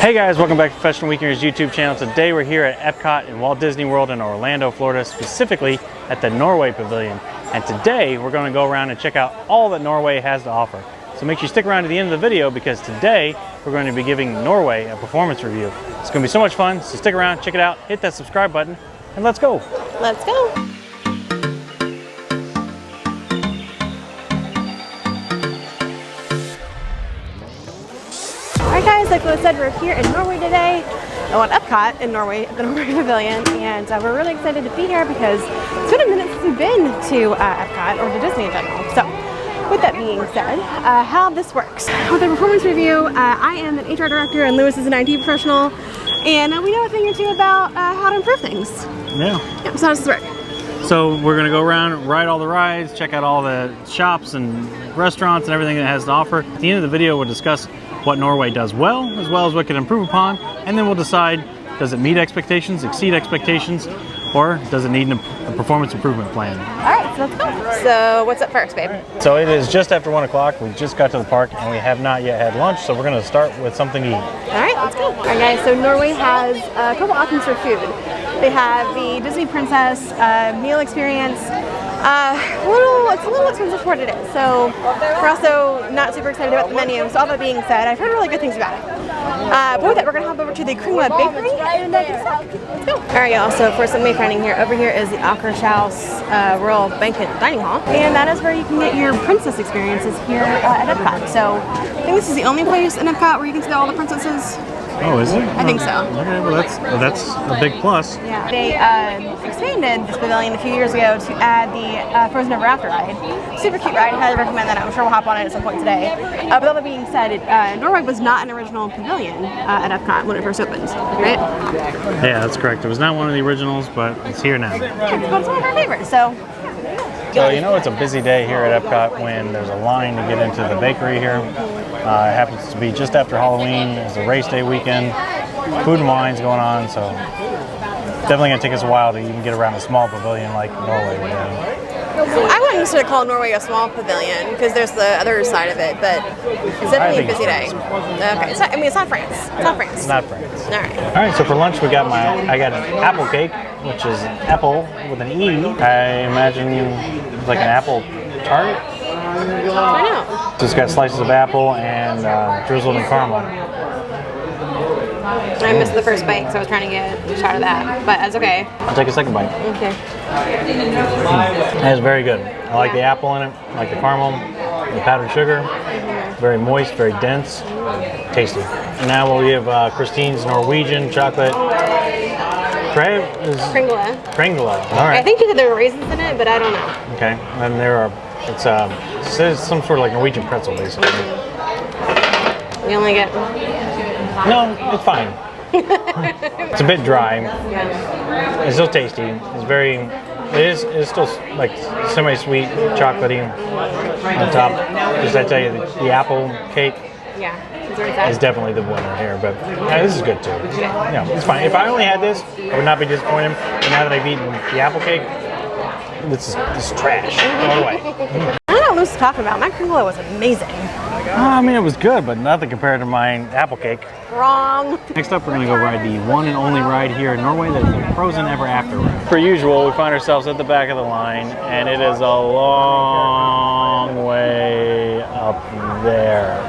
Hey guys, welcome back to Professional Weekenders YouTube channel. Today we're here at Epcot in Walt Disney World in Orlando, Florida, specifically at the Norway Pavilion. And today we're going to go around and check out all that Norway has to offer. So make sure you stick around to the end of the video because today we're going to be giving Norway a performance review. It's going to be so much fun, so stick around, check it out, hit that subscribe button, and let's go. Let's go. Alright guys, like I said, we're here in Norway today, at Epcot in Norway, at the Norway Pavilion, and we're really excited to be here because it's been a minute since we've been to Epcot or to Disney in general. So, with that being said, how this works. With the performance review, I am an HR director and Lewis is an IT professional, and we know a thing or two about how to improve things. Yeah. Yep, so how does this work? So we're going to go around, ride all the rides, check out all the shops and restaurants and everything it has to offer. At the end of the video, we'll discuss what Norway does well as what can improve upon, and then we'll decide, does it meet expectations, exceed expectations, or does it need a performance improvement plan? Alright, so let's go. So what's up first, babe? So it is just after 1 o'clock. We just got to the park and we have not yet had lunch, so we're going to start with something to eat. Alright, let's go. Alright guys, so Norway has a couple options for food. They have the Disney Princess meal experience. It's a little expensive for what it is, so we're also not super excited about the menu. So all that being said, I've heard really good things about it. But with that, we're going to hop over to the Kringla Bakery and get stuck. Let's go. Alright y'all, so for some wayfinding here, over here is the Akershouse Royal Banquet Dining Hall, and that is where you can get your princess experiences here at Epcot. So I think this is the only place in Epcot where you can see all the princesses. Oh, is it? I think so. Okay, well that's a big plus. Yeah. They expanded this pavilion a few years ago to add the Frozen Ever After ride. Super cute ride. Highly recommend that. I'm sure we'll hop on it at some point today. But all that being said, Norway was not an original pavilion at Epcot when it first opened, right? Yeah, that's correct. It was not one of the originals, but it's here now. It's one of our favorites. So you know it's a busy day here at Epcot when there's a line to get into the bakery here. It happens to be just after Halloween. It's a race day weekend. Food and wine's going on, so definitely going to take us a while to even get around a small pavilion like Norway. I wouldn't necessarily call Norway a small pavilion because there's the other side of it, but it's definitely a busy day. Okay, it's not, it's not France. It's not France. It's not France. All right. All right. So for lunch, I got an apple cake, which is apple with an E. I imagine it's like an apple tart. I know. So it's got slices of apple and drizzled in caramel. I missed the first bite, so I was trying to get a shot of that, but that's okay. I'll take a second bite. Okay. It's very good. I like the apple in it, I like the caramel, the powdered sugar. Very moist, very dense, tasty. And now we'll give Christine's Norwegian chocolate Kringla. All right. I think you said there were raisins in it, but I don't know. Okay, and it says some sort of like Norwegian pretzel, basically. We only get... No, it's fine. It's a bit dry. Yeah. It's still tasty. It's still like semi-sweet, chocolatey on top. Just I tell you, the apple cake is definitely the winner here. But this is good too. Yeah, it's fine. If I only had this, I would not be disappointed. But now that I've eaten the apple cake, this is trash. Go away. I don't know what Lucy's talking about. My Kringla was amazing. I mean, it was good, but nothing compared to my apple cake. Wrong. Next up, we're going to go ride the one and only ride here in Norway, that is the Frozen Ever After ride. Per usual, we find ourselves at the back of the line, and it is a long way up there.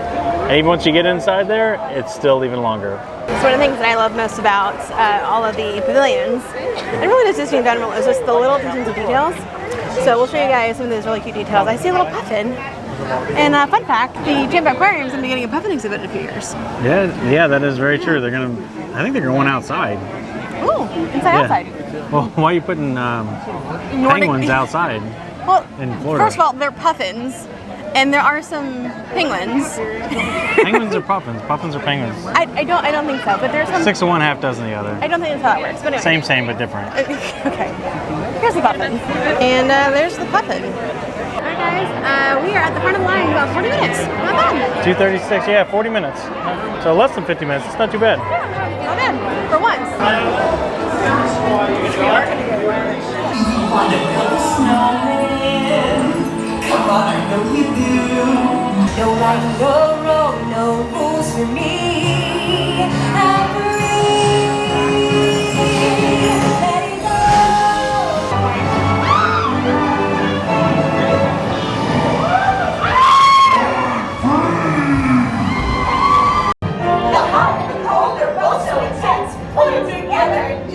And even once you get inside there, it's still even longer. It's one of the things that I love most about all of the pavilions, and really just Disney in general, is just the little attention to details. So we'll show you guys some of those really cute details. I see a little puffin. And fun fact, the Tampa Aquarium is going to be getting a puffin exhibit in a few years. Yeah, that is very true. I think they're going outside. Oh, outside. Well, why are you putting penguins outside in Florida? First of all, they're puffins, and there are some penguins. Penguins are puffins. Puffins are penguins. I don't think so, but there's some. 6 of one, half dozen of the other. I don't think that's how it works. But anyway. Same, but different. Okay. Here's the puffin, and there's the puffin. Alright guys, we are at the front of the line in about 40 minutes. Not bad. 2:36, yeah, 40 minutes. So less than 50 minutes. It's not too bad. Yeah, not bad. For once. Come on, I know you do. No right, no wrong, no rules for me.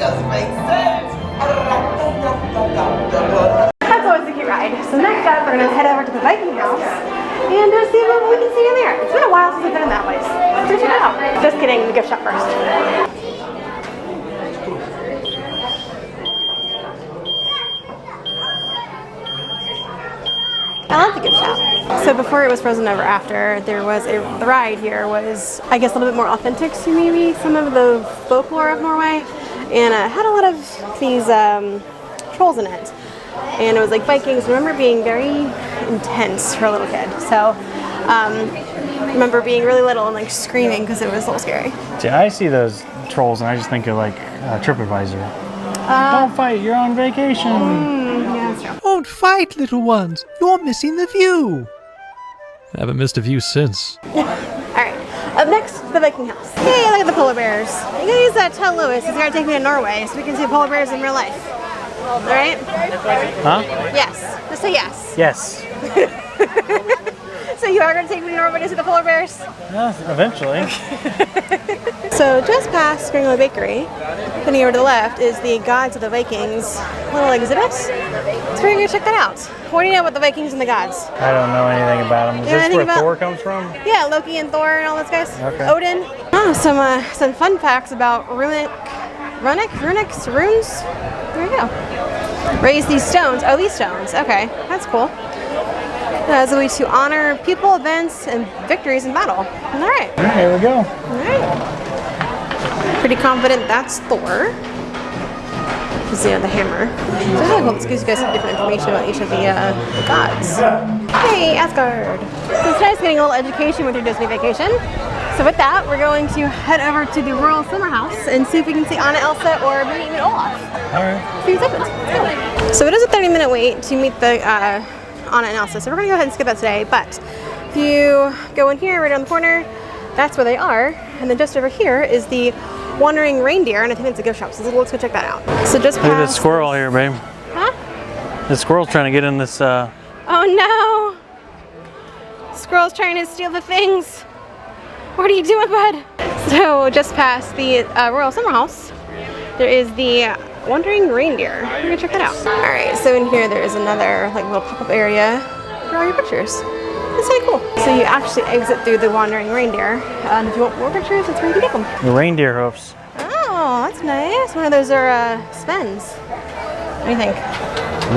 just makes sense. That's always a cute ride. So next up, we're gonna head over to the Viking house and see what we can see in there. It's been a while since I've been in that place. Let's go check it out. Just kidding, the gift shop first. I love the gift shop. So before it was Frozen Ever After, there was the ride here was, I guess, a little bit more authentic to maybe some of the folklore of Norway, and had a lot of these trolls in it. And it was like Vikings. I remember being very intense for a little kid. So I remember being really little and like screaming because it was a little scary. See, I see those trolls and I just think of like TripAdvisor. Don't fight, you're on vacation. Yeah, that's true. Don't fight, little ones. You're missing the view. I haven't missed a view since. Alright, up next, the Viking house. Hey, look at the polar bears. You guys tell Lewis he's gonna take me to Norway so we can see polar bears in real life. Alright? Huh? Yes. Just say yes. Yes. So you are gonna take me to Norway to see the polar bears? Yeah, eventually. So just past Skringle Bakery, heading over to the left, is the Gods of the Vikings little exhibit. So we're gonna check that out. What do you know about the Vikings and the gods? I don't know anything about them. Is You know this anything where about- Thor comes from? Yeah, Loki and Thor and all those guys. Okay. Odin. Oh, some fun facts about runes. There you go. Raise these stones. Oh, these stones. Okay, that's cool. As a way to honor people, events, and victories in battle. All right. All right, here we go. All right. Pretty confident that's Thor. You see the hammer. So I really hope this gives you guys some different information about each of the gods. Hey, Asgard. So tonight's getting a little education with your Disney vacation. So with that, we're going to head over to the Royal Summer House and see if we can see Anna, Elsa, or maybe even Olaf. All right. See what's open. Let's go. So it is a 30-minute wait to meet the Anna and Elsa. So we're gonna go ahead and skip that today. But if you go in here, right on the corner, that's where they are. And then just over here is the Wandering Reindeer, and I think it's a gift shop. So let's go check that out. So just Look at this past. squirrel here, babe. Huh? The squirrel's trying to get in this. Oh no! Squirrel's trying to steal the things. What are you doing, bud? So just past the Royal Summer House, there is the Wandering Reindeer. We're gonna check that out. All right, so in here there is another like little pop-up area for all your pictures. That's pretty cool. So you actually exit through the Wandering Reindeer, and if you want more pictures, that's where you can take them. The reindeer hoofs. Oh, that's nice. One of those are Sven's. What do you think?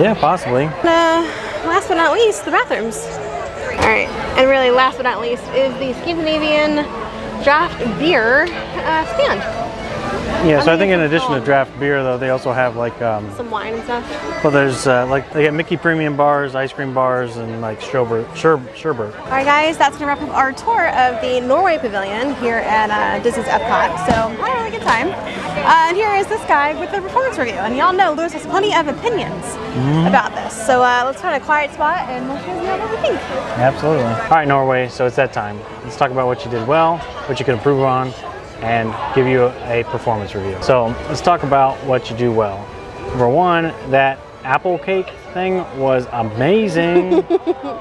Yeah, possibly. Last but not least, the bathrooms. All right, and really last but not least is the Scandinavian draft beer stand. Yeah, so I think in addition to draft beer, though, they also have like, Some wine and stuff. well, there's like they got Mickey premium bars, ice cream bars, and like sherbet. All right, guys, that's gonna wrap up our tour of the Norway Pavilion here at Disney's Epcot. So I had a really good time. And here is this guy with the performance review. And y'all know Lewis has plenty of opinions about this. So let's find a quiet spot and we'll show you what we think. Absolutely. All right, Norway, so it's that time. Let's talk about what you did well, what you could improve on, and give you a performance review. So let's talk about what you do well. Number one, that apple cake thing was amazing.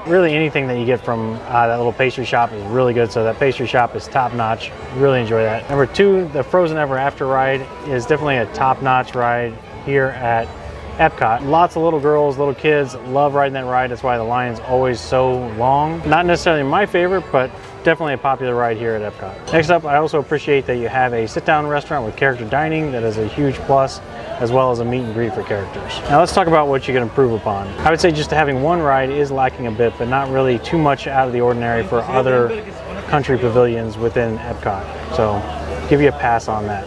Really anything that you get from that little pastry shop is really good. So that pastry shop is top notch. Really enjoy that. Number two, the Frozen Ever After ride is definitely a top notch ride here at Epcot. Lots of little girls, little kids love riding that ride. That's why the line is always so long. Not necessarily my favorite, but definitely a popular ride here at Epcot. Next up, I also appreciate that you have a sit-down restaurant with character dining. That is a huge plus, as well as a meet and greet for characters. Now let's talk about what you can improve upon. I would say just having one ride is lacking a bit, but not really too much out of the ordinary for other country pavilions within Epcot. So give you a pass on that.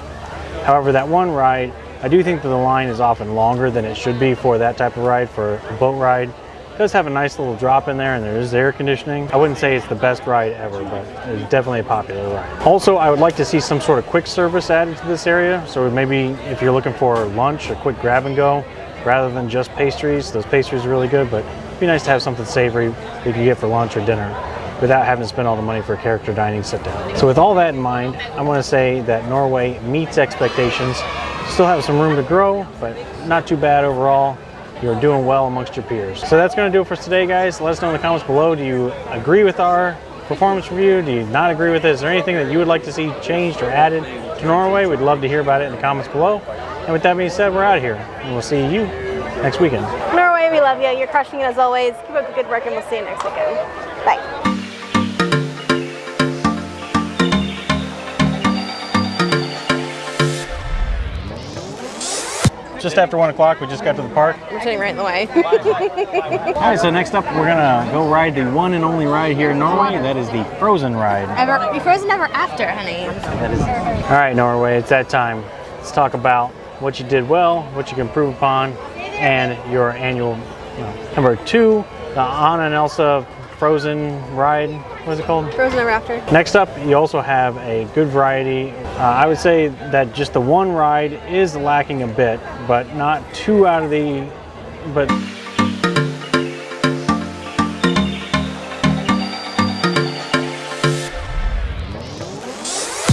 However, that one ride, I do think that the line is often longer than it should be for that type of ride, for a boat ride. It does have a nice little drop in there and there is air conditioning. I wouldn't say it's the best ride ever, but it's definitely a popular ride. Also, I would like to see some sort of quick service added to this area. So maybe if you're looking for lunch, a quick grab and go, rather than just pastries. Those pastries are really good, but it'd be nice to have something savory that you can get for lunch or dinner without having to spend all the money for a character dining sit down. So with all that in mind, I want to say that Norway meets expectations. Still have some room to grow, but not too bad overall. You're doing well amongst your peers. So that's going to do it for us today, guys. Let us know in the comments below. Do you agree with our performance review? Do you not agree with it? Is there anything that you would like to see changed or added to Norway? We'd love to hear about it in the comments below. And with that being said, we're out of here. And we'll see you next weekend. Norway, we love you. You're crushing it as always. Keep up the good work and we'll see you next weekend. Bye. Just after 1 o'clock, we just got to the park. We're sitting right in the way. All right, so next up, we're gonna go ride the one and only ride here in Norway. That is the Frozen ride. Be frozen ever after, honey. All right, Norway, it's that time. Let's talk about what you did well, what you can improve upon, and your annual, number 2, the Anna and Elsa Frozen ride. What is it called? Frozen ever after. Next up, you also have a good variety. I would say that just the one ride is lacking a bit, but not too out of the, but